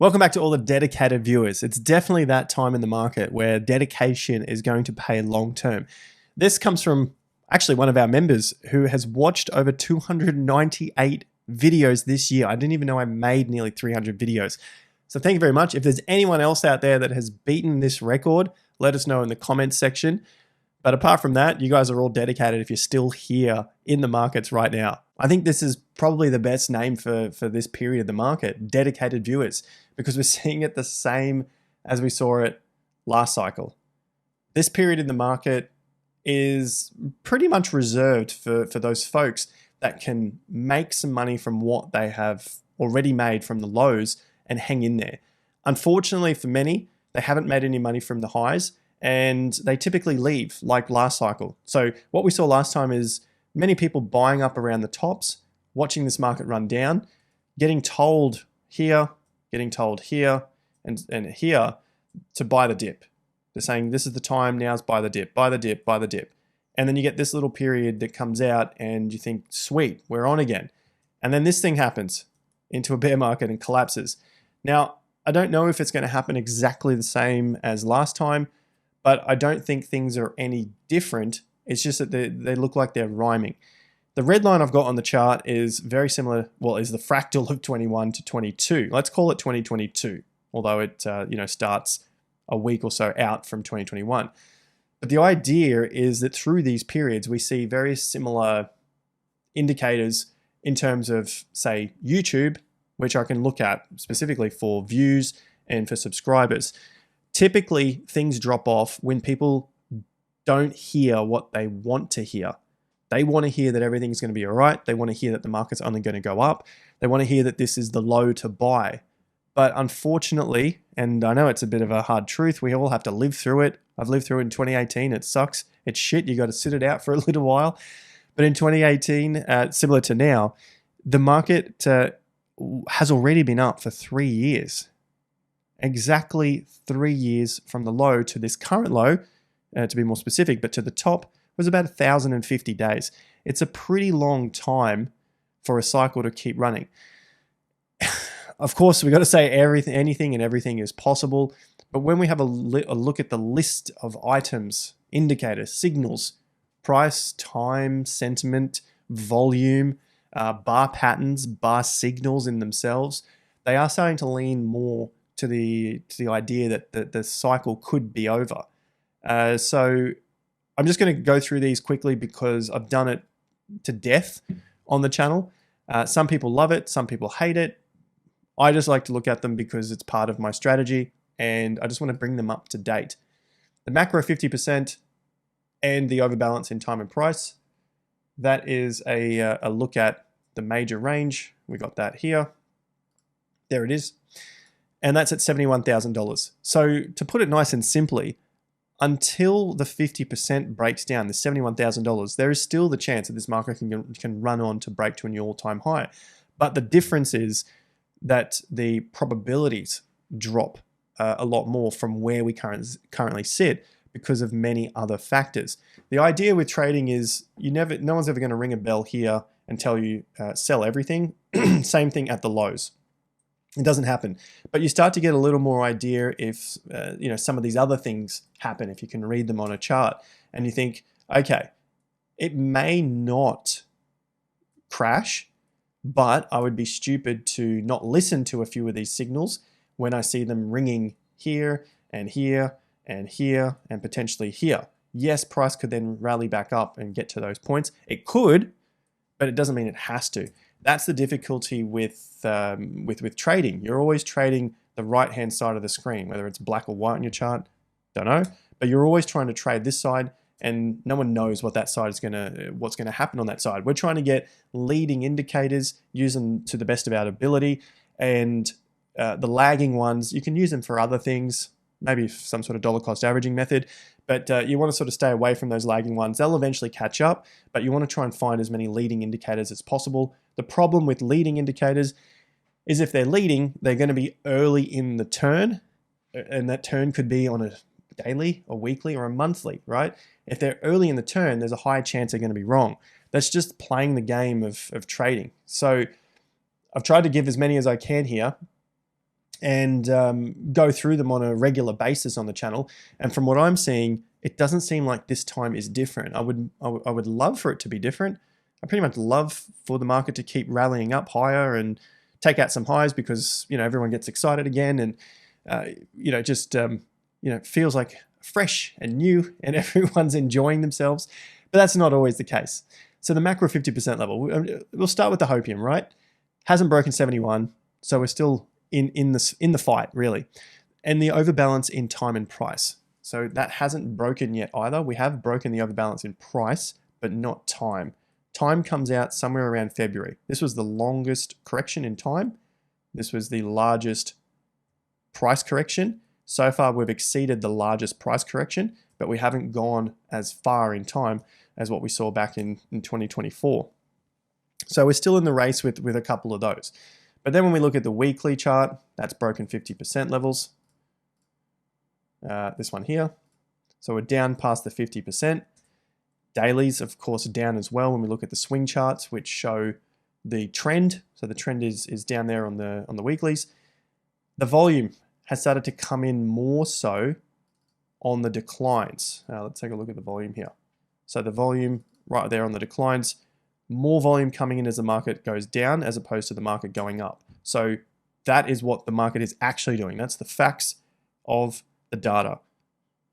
Welcome back to all the dedicated viewers. It's definitely that time in the market where dedication is going to pay long term. This comes from actually one of our members who has watched over 298 videos this year. I didn't even know I made nearly 300 videos. So thank you very much. If there's anyone else out there that has beaten this record, let us know in the comments section. But apart from that, you guys are all dedicated if you're still here in the markets right now. I think this is probably the best name for this period of the market, dedicated viewers, because we're seeing it the same as we saw it last cycle. This period in the market is pretty much reserved for those folks that can make some money from what they have already made from the lows and hang in there. Unfortunately for many, they haven't made any money from the highs, and they typically leave like last cycle. So what we saw last time is many people buying up around the tops, watching this market run down, getting told here, and here to buy the dip. They're saying this is the time, now's buy the dip, buy the dip, buy the dip. And then you get this little period that comes out and you think, sweet, we're on again. And then this thing happens into a bear market and collapses. Now, I don't know if it's going to happen exactly the same as last time, but I don't think things are any different. It's just that they look like they're rhyming. The red line I've got on the chart is very similar, well, is the fractal of 21 to 22. Let's call it 2022, although it starts a week or so out from 2021. But the idea is that through these periods, we see very similar indicators in terms of, say, YouTube, which I can look at specifically for views and for subscribers. Typically, things drop off when people don't hear what they want to hear. They want to hear that everything's going to be all right. They want to hear that the market's only going to go up. They want to hear that this is the low to buy. But unfortunately, and I know it's a bit of a hard truth, we all have to live through it. I've lived through it in 2018. It sucks. It's shit. You got to sit it out for a little while. But in 2018, similar to now, the market has already been up for 3 years. Exactly 3 years from the low to this current low, to be more specific, but to the top was about 1,050 days. It's a pretty long time for a cycle to keep running. Of course, we've got to say anything and everything is possible, but when we have a look at the list of items, indicators, signals, price, time, sentiment, volume, bar patterns, bar signals in themselves, they are starting to lean more to the idea that the cycle could be over. So I'm just going to go through these quickly because I've done it to death on the channel. Some people love it, some people hate it. I just like to look at them because it's part of my strategy and I just want to bring them up to date. The macro 50% and the overbalance in time and price. That is a look at the major range. We got that here. There it is. And that's at $71,000. So to put it nice and simply, until the 50% breaks down, the $71,000, there is still the chance that this market can run on to break to a new all-time high. But the difference is that the probabilities drop a lot more from where we currently sit because of many other factors. The idea with trading is no one's ever going to ring a bell here and tell you sell everything. Same thing at the lows. It doesn't happen, but you start to get a little more idea if some of these other things happen, if you can read them on a chart and you think, okay, it may not crash, but I would be stupid to not listen to a few of these signals when I see them ringing here and here and here and potentially here. Yes, price could then rally back up and get to those points. It could, but it doesn't mean it has to. That's the difficulty with trading. You're always trading the right-hand side of the screen, whether it's black or white on your chart, don't know. But you're always trying to trade this side, and no one knows what that side is what's gonna happen on that side. We're trying to get leading indicators, use them to the best of our ability, and the lagging ones, you can use them for other things, maybe some sort of dollar cost averaging method, but you want to sort of stay away from those lagging ones. They'll eventually catch up, but you want to try and find as many leading indicators as possible. The problem with leading indicators is if they're leading, they're going to be early in the turn, and that turn could be on a daily, a weekly, or a monthly, right? If they're early in the turn, there's a high chance they're going to be wrong. That's just playing the game of trading. So I've tried to give as many as I can here. and go through them on a regular basis on the channel. And from what I'm seeing, it doesn't seem like this time is different. I would love for it to be different. I pretty much love for the market to keep rallying up higher and take out some highs, because everyone gets excited again, and just feels like fresh and new, and everyone's enjoying themselves. But that's not always the case. So the macro 50% level, we'll start with the hopium, right? Hasn't broken 71, so we're still in the fight, really. And the overbalance in time and price. So that hasn't broken yet either. We have broken the overbalance in price, but not time. Time comes out somewhere around February. This was the longest correction in time. This was the largest price correction. So far, we've exceeded the largest price correction, but we haven't gone as far in time as what we saw back in 2024. So we're still in the race with a couple of those. But then when we look at the weekly chart, that's broken 50% levels. This one here. So we're down past the 50%. Dailies, of course, down as well when we look at the swing charts, which show the trend. So the trend is down there on the weeklies. The volume has started to come in more so on the declines. Let's take a look at the volume here. So the volume right there on the declines, more volume coming in as the market goes down as opposed to the market going up. So that is what the market is actually doing. That's the facts of the data.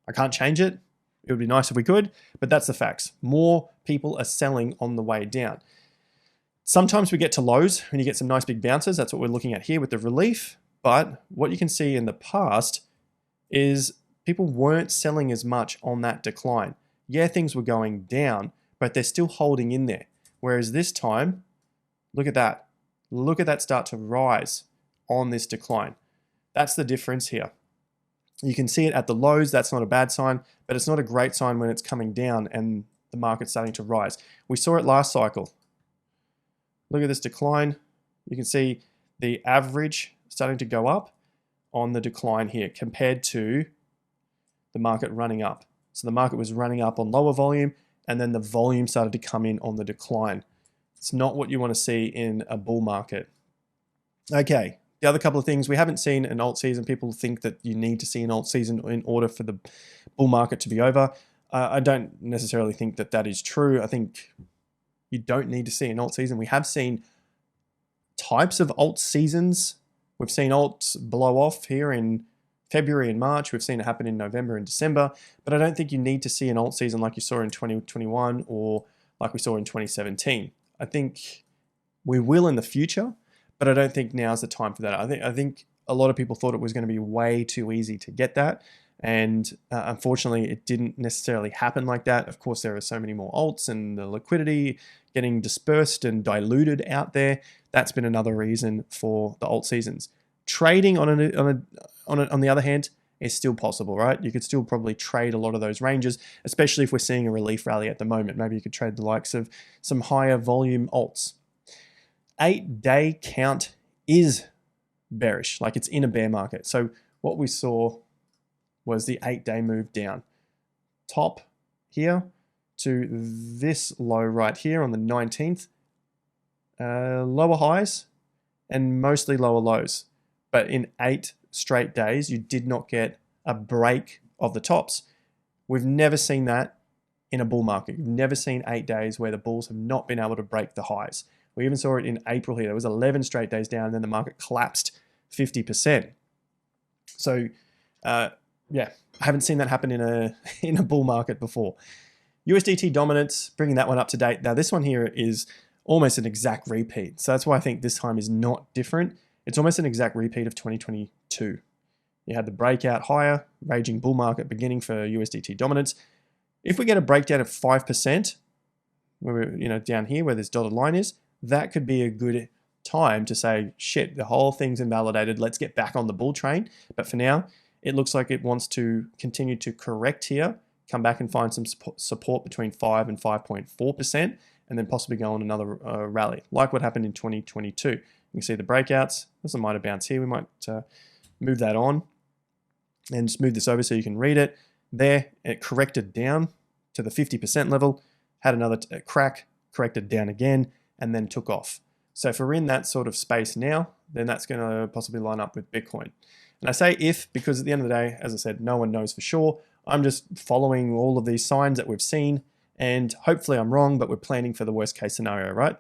I can't change it. It would be nice if we could, but that's the facts. More people are selling on the way down. Sometimes we get to lows when you get some nice big bounces. That's what we're looking at here with the relief. But what you can see in the past is people weren't selling as much on that decline. Yeah, things were going down, but they're still holding in there. Whereas this time, look at that. Look at that start to rise on this decline. That's the difference here. You can see it at the lows. That's not a bad sign, but it's not a great sign when it's coming down and the market's starting to rise. We saw it last cycle. Look at this decline. You can see the average starting to go up on the decline here compared to the market running up. So the market was running up on lower volume, and then the volume started to come in on the decline. It's not what you want to see in a bull market. Okay, the other couple of things, we haven't seen an alt season. People think that you need to see an alt season in order for the bull market to be over. I don't necessarily think that that is true. I think you don't need to see an alt season. We have seen types of alt seasons. We've seen alts blow off here in February and March. We've seen it happen in November and December, but I don't think you need to see an alt season like you saw in 2021 or like we saw in 2017. I think we will in the future, but I don't think now's the time for that. I think a lot of people thought it was going to be way too easy to get that, and unfortunately it didn't necessarily happen like that. Of course, there are so many more alts and the liquidity getting dispersed and diluted out there. That's been another reason for the alt seasons. Trading on the other hand is still possible, right? You could still probably trade a lot of those ranges, especially if we're seeing a relief rally at the moment. Maybe you could trade the likes of some higher volume alts. 8-day count is bearish, like it's in a bear market. So what we saw was the 8-day move down. Top here to this low right here on the 19th. Lower highs and mostly lower lows. But in 8 straight days, you did not get a break of the tops. We've never seen that in a bull market. You've never seen 8 days where the bulls have not been able to break the highs. We even saw it in April here. There was 11 straight days down, and then the market collapsed 50%. So, yeah, I haven't seen that happen in a bull market before. USDT dominance, bringing that one up to date. Now, this one here is almost an exact repeat. So that's why I think this time is not different. It's almost an exact repeat of 2022. You had the breakout higher, raging bull market beginning for USDT dominance. If we get a breakdown of 5%, where we're, down here where this dotted line is, that could be a good time to say, shit, the whole thing's invalidated. Let's get back on the bull train. But for now, it looks like it wants to continue to correct here, come back and find some support between 5 and 5.4%, and then possibly go on another rally, like what happened in 2022. You can see the breakouts. There's a minor bounce here. We might move that on and just move this over so you can read it. There, it corrected down to the 50% level, had another crack, corrected down again, and then took off. So if we're in that sort of space now, then that's going to possibly line up with Bitcoin. And I say if because at the end of the day, as I said, no one knows for sure. I'm just following all of these signs that we've seen, and hopefully I'm wrong, but we're planning for the worst case scenario, right?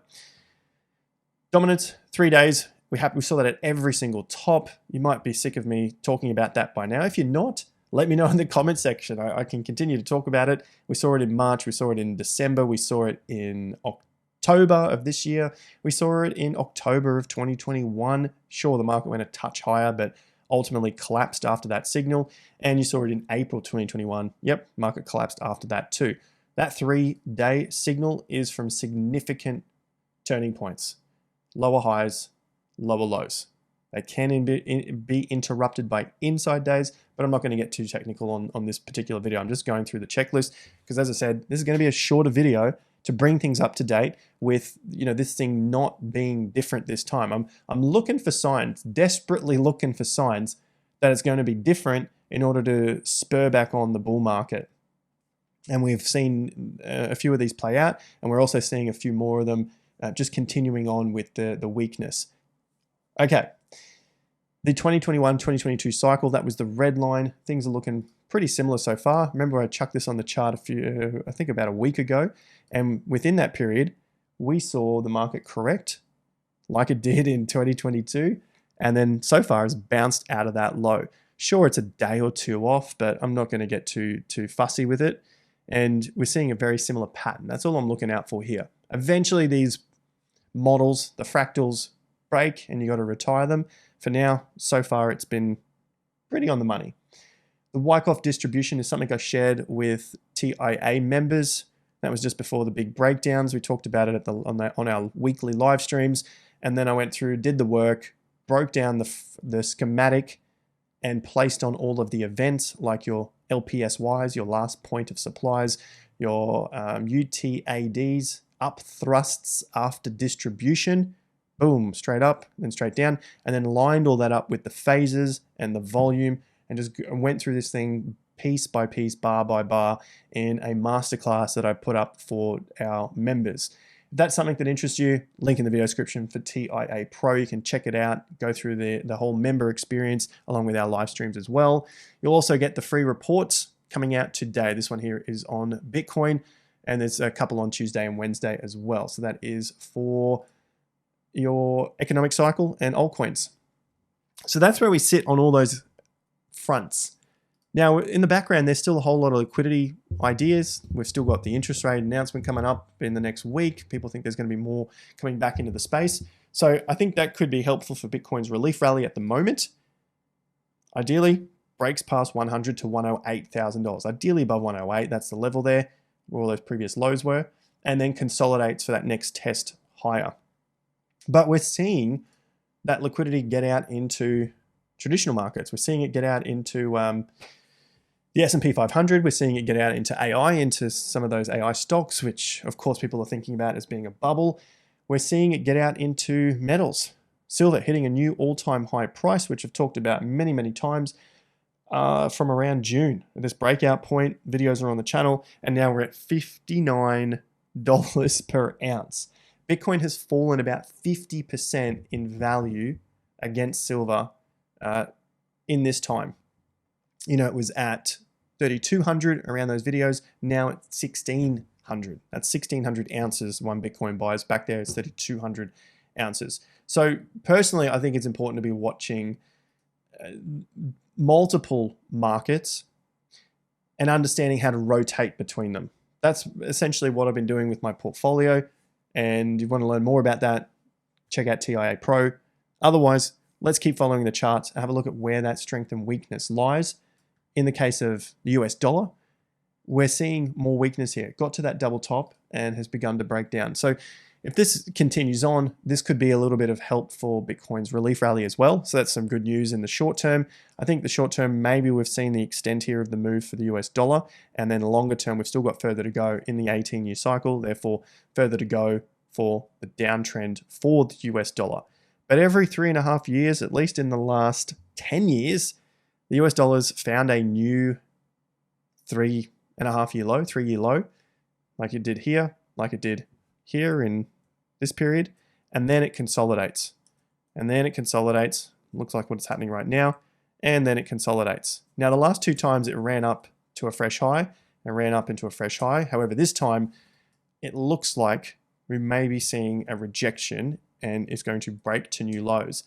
Dominance, 3 days. We saw that at every single top. You might be sick of me talking about that by now. If you're not, let me know in the comment section. I can continue to talk about it. We saw it in March. We saw it in December. We saw it in October of this year. We saw it in October of 2021. Sure, the market went a touch higher, but ultimately collapsed after that signal. And you saw it in April 2021. Yep, market collapsed after that too. That 3-day signal is from significant turning points. Lower highs, lower lows. They can be interrupted by inside days, but I'm not going to get too technical on this particular video. I'm just going through the checklist because, as I said, this is going to be a shorter video to bring things up to date with this thing not being different this time. I'm looking for signs, desperately looking for signs that it's going to be different in order to spur back on the bull market. And we've seen a few of these play out, and we're also seeing a few more of them just continuing on with the weakness. Okay, the 2021-2022 cycle, that was the red line. Things are looking pretty similar so far. Remember, I chucked this on the chart I think about a week ago, and within that period, we saw the market correct like it did in 2022, and then so far has bounced out of that low. Sure, it's a day or two off, but I'm not going to get too fussy with it. And we're seeing a very similar pattern. That's all I'm looking out for here. Eventually, these models, the fractals, break and you got to retire them. For now, so far, it's been pretty on the money. The Wyckoff distribution is something I shared with TIA members. That was just before the big breakdowns. We talked about it on our weekly live streams. And then I went through, did the work, broke down the schematic, and placed on all of the events like your LPSYs, your last point of supplies, your UTADs, up thrusts after distribution, boom, straight up, then straight down, and then lined all that up with the phases and the volume, and just went through this thing piece by piece, bar by bar, in a masterclass that I put up for our members. If that's something that interests you, link in the video description for TIA Pro. You can check it out, go through the whole member experience along with our live streams as well. You'll also get the free reports coming out today. This one here is on Bitcoin, and there's a couple on Tuesday and Wednesday as well. So that is for your economic cycle and altcoins. So that's where we sit on all those fronts. Now, in the background, there's still a whole lot of liquidity ideas. We've still got the interest rate announcement coming up in the next week. People think there's going to be more coming back into the space. So I think that could be helpful for Bitcoin's relief rally at the moment. Ideally, breaks past $100,000 to $108,000. Ideally above 108, that's the level there where all those previous lows were, and then consolidates for that next test higher. But we're seeing that liquidity get out into traditional markets. We're seeing it get out into the S&P 500. We're seeing it get out into AI, into some of those AI stocks, which of course people are thinking about as being a bubble. We're seeing it get out into metals. Silver hitting a new all-time high price, which I've talked about many, many times from around June. At this breakout point, videos are on the channel, and now we're at $59 per ounce. Bitcoin has fallen about 50% in value against silver in this time. It was at 3,200 around those videos. Now it's 1,600. That's 1,600 ounces one Bitcoin buys. Back there it's 3,200 ounces. So personally, I think it's important to be watching multiple markets and understanding how to rotate between them. That's essentially what I've been doing with my portfolio. And if you want to learn more about that, check out TIA Pro. Otherwise, let's keep following the charts and have a look at where that strength and weakness lies. In the case of the US dollar, we're seeing more weakness here. It got to that double top and has begun to break down. So if this continues on, this could be a little bit of help for Bitcoin's relief rally as well. So that's some good news in the short term. I think the short term, maybe we've seen the extent here of the move for the US dollar. And then longer term, we've still got further to go in the 18-year cycle. Therefore, further to go for the downtrend for the US dollar. But every 3.5 years, at least in the last 10 years, the US dollar's found a new 3.5-year low, 3-year low, like it did here, like it did here in this period, and then it consolidates. and then it consolidates. Looks like what's happening right now, and then it consolidates. Now, the last two times it ran up to a fresh high and ran up into a fresh high. However, this time it looks like we may be seeing a rejection and it's going to break to new lows.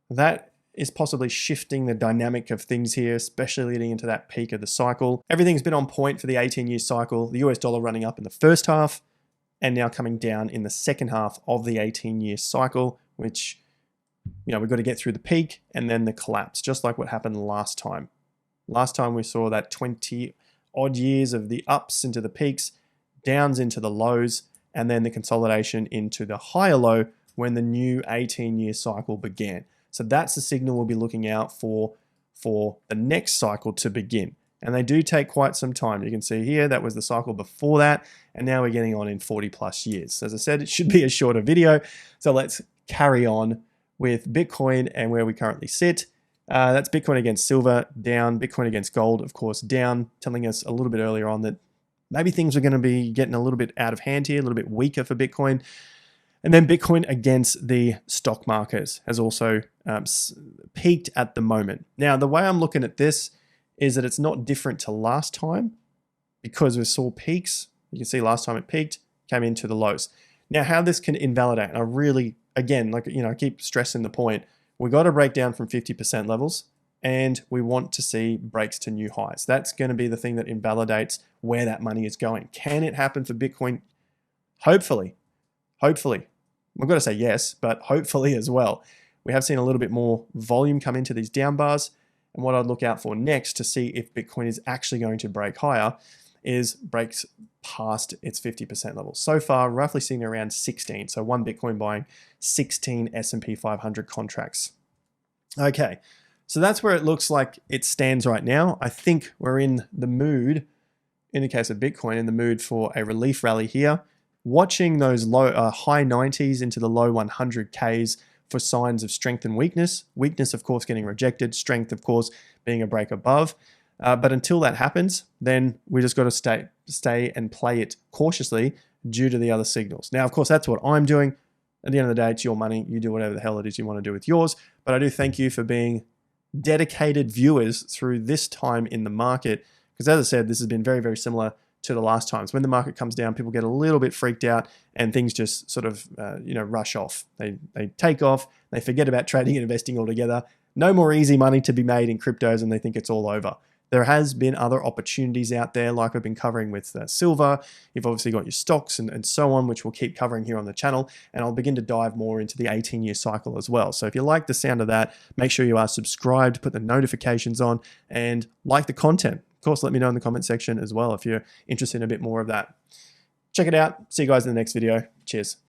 That is possibly shifting the dynamic of things here, especially leading into that peak of the cycle. Everything's been on point for the 18-year cycle. The US dollar running up in the first half and now coming down in the second half of the 18-year cycle, which, you know, we've got to get through the peak and then the collapse, just like what happened last time. Last time we saw that 20 odd years of the ups into the peaks, downs into the lows, and then the consolidation into the higher low when the new 18-year cycle began. So that's the signal we'll be looking out for the next cycle to begin. And they do take quite some time. You can see here, that was the cycle before that, and now we're getting on in 40 plus years. As I said, it should be a shorter video. So let's carry on with Bitcoin and where we currently sit. That's Bitcoin against silver, down. Bitcoin against gold, of course, down, telling us a little bit earlier on that maybe things are going to be getting a little bit out of hand here, a little bit weaker for Bitcoin. And then Bitcoin against the stock market has also peaked at the moment. Now, the way I'm looking at this is that it's not different to last time because we saw peaks. You can see last time it peaked, came into the lows. Now, how this can invalidate, and I really, again, like, you know, I keep stressing the point, we got to break down from 50% levels and we want to see breaks to new highs. That's going to be the thing that invalidates where that money is going. Can it happen for Bitcoin? Hopefully. Hopefully. We've got to say yes, but hopefully as well. We have seen a little bit more volume come into these down bars. And what I'd look out for next to see if Bitcoin is actually going to break higher is breaks past its 50% level. So far, roughly sitting around 16. So one Bitcoin buying 16 S&P 500 contracts. Okay, so that's where it looks like it stands right now. I think we're in the mood, in the case of Bitcoin, in the mood for a relief rally here. Watching those low, high 90s into the low 100Ks for signs of strength and weakness. Weakness, of course, getting rejected. Strength, of course, being a break above. But until that happens, then we just got to stay and play it cautiously due to the other signals. Now, of course, that's what I'm doing. At the end of the day, it's your money. You do whatever the hell it is you want to do with yours. But I do thank you for being dedicated viewers through this time in the market. Because as I said, this has been very, very similar to the last times. When the market comes down, people get a little bit freaked out and things just sort of, rush off. They take off, they forget about trading and investing altogether. No more easy money to be made in cryptos and they think it's all over. There has been other opportunities out there, like I've been covering with silver. You've obviously got your stocks and so on, which we'll keep covering here on the channel. And I'll begin to dive more into the 18-year cycle as well. So if you like the sound of that, make sure you are subscribed, put the notifications on, and like the content. Of course, let me know in the comment section as well if you're interested in a bit more of that. Check it out. See you guys in the next video. Cheers.